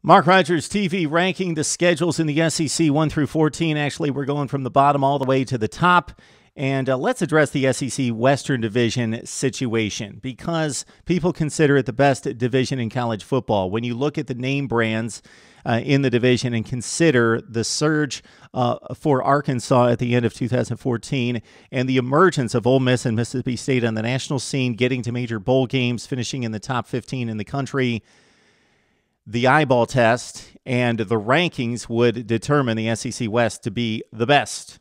Mark Rogers TV ranking the schedules in the SEC 1 through 14. Actually, we're going from the bottom all the way to the top. And let's address the SEC Western Division situation because people consider it the best division in college football. When you look at the name brands in the division and consider the surge for Arkansas at the end of 2014 and the emergence of Ole Miss and Mississippi State on the national scene, getting to major bowl games, finishing in the top 15 in the country, the eyeball test and the rankings would determine the SEC West to be the best.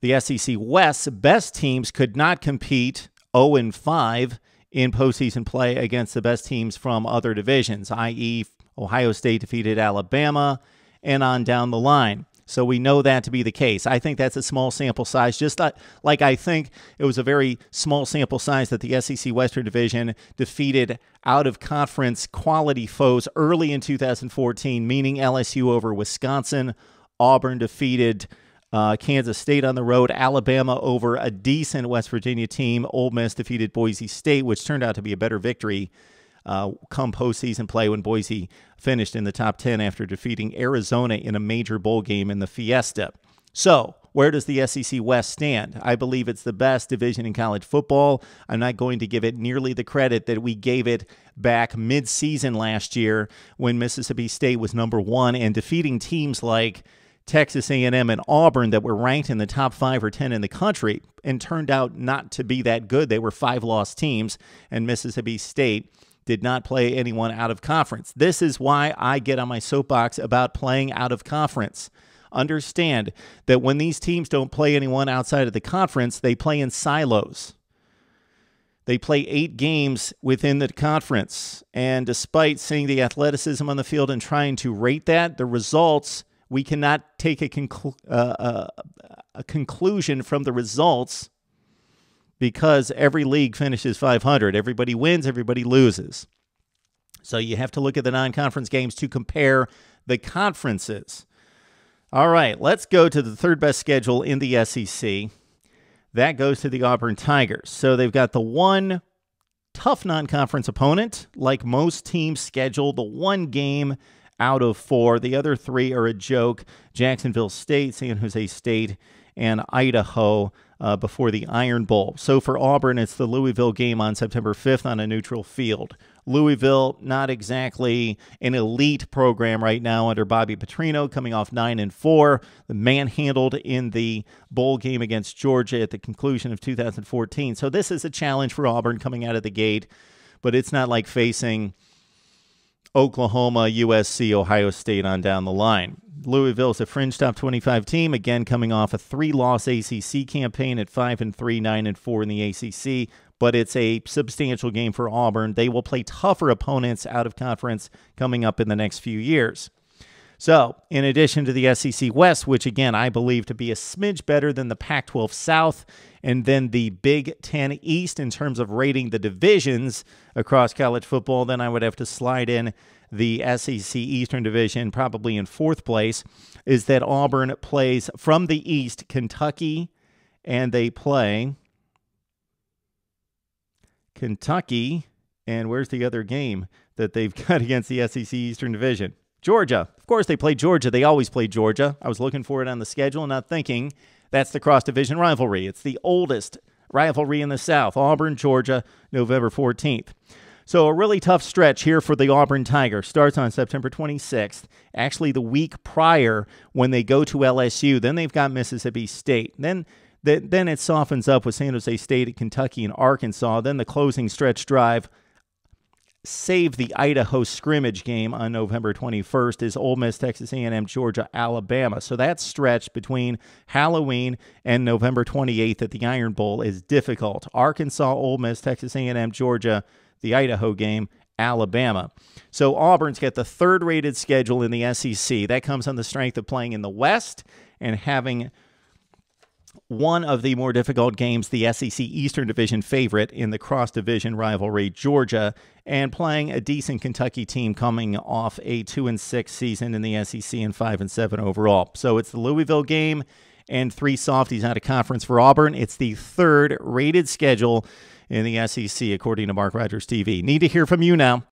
The SEC West's best teams could not compete 0-5 in postseason play against the best teams from other divisions, i.e. Ohio State defeated Alabama and on down the line. So we know that to be the case. I think that's a small sample size, just like I think it was a very small sample size that the SEC Western Division defeated out-of-conference quality foes early in 2014, meaning LSU over Wisconsin. Auburn defeated Kansas State on the road. Alabama over a decent West Virginia team. Ole Miss defeated Boise State, which turned out to be a better victory come postseason play when Boise finished in the top 10 after defeating Arizona in a major bowl game in the Fiesta. So, where does the SEC West stand? I believe it's the best division in college football. I'm not going to give it nearly the credit that we gave it back mid-season last year when Mississippi State was number 1 and defeating teams like Texas A&M and Auburn that were ranked in the top 5 or 10 in the country and turned out not to be that good. They were 5-loss teams, and Mississippi State did not play anyone out of conference. This is why I get on my soapbox about playing out of conference. Understand that when these teams don't play anyone outside of the conference, they play in silos. They play 8 games within the conference, and despite seeing the athleticism on the field and trying to rate that, the results, we cannot take a conclusion from the results because every league finishes 500. Everybody wins, everybody loses. So you have to look at the non-conference games to compare the conferences. All right, let's go to the third best schedule in the SEC. That goes to the Auburn Tigers. So they've got the one tough non-conference opponent, like most teams schedule, the one game out of 4. The other 3 are a joke: Jacksonville State, San Jose State, and Idaho before the Iron Bowl. So for Auburn, it's the Louisville game on September 5th on a neutral field. Louisville, not exactly an elite program right now under Bobby Petrino, coming off 9-4. The manhandled in the bowl game against Georgia at the conclusion of 2014. So this is a challenge for Auburn coming out of the gate, but it's not like facing Oklahoma, USC, Ohio State on down the line. Louisville's a fringe top 25 team, again coming off a 3-loss ACC campaign at 5-3, 9-4 in the ACC, but it's a substantial game for Auburn. They will play tougher opponents out of conference coming up in the next few years. So, in addition to the SEC West, which again I believe to be a smidge better than the Pac-12 South and then the Big Ten East in terms of rating the divisions across college football, then I would have to slide in the SEC Eastern Division probably in 4th place, is that Auburn plays from the East Kentucky, and they play Kentucky, and where's the other game that they've got against the SEC Eastern Division? Georgia. Of course they play Georgia. They always play Georgia. I was looking for it on the schedule, not thinking that's the cross-division rivalry. It's the oldest rivalry in the South. Auburn, Georgia, November 14th. So a really tough stretch here for the Auburn Tigers. Starts on September 26th, actually the week prior when they go to LSU. Then they've got Mississippi State. Then it softens up with San Jose State, Kentucky, and Arkansas. Then the closing stretch drive, save the Idaho scrimmage game on November 21st, is Ole Miss, Texas A&M, Georgia, Alabama. So that stretch between Halloween and November 28th at the Iron Bowl is difficult. Arkansas, Ole Miss, Texas A&M, Georgia, the Idaho game, Alabama. So Auburn's got the 3rd-rated schedule in the SEC. That comes on the strength of playing in the West and having one of the more difficult games, the SEC Eastern Division favorite in the cross-division rivalry, Georgia, and playing a decent Kentucky team coming off a 2-6 season in the SEC and 5-7 overall. So it's the Louisville game and 3 softies out of conference for Auburn. It's the 3rd-rated schedule in the SEC, according to Mark Rogers TV. Need to hear from you now.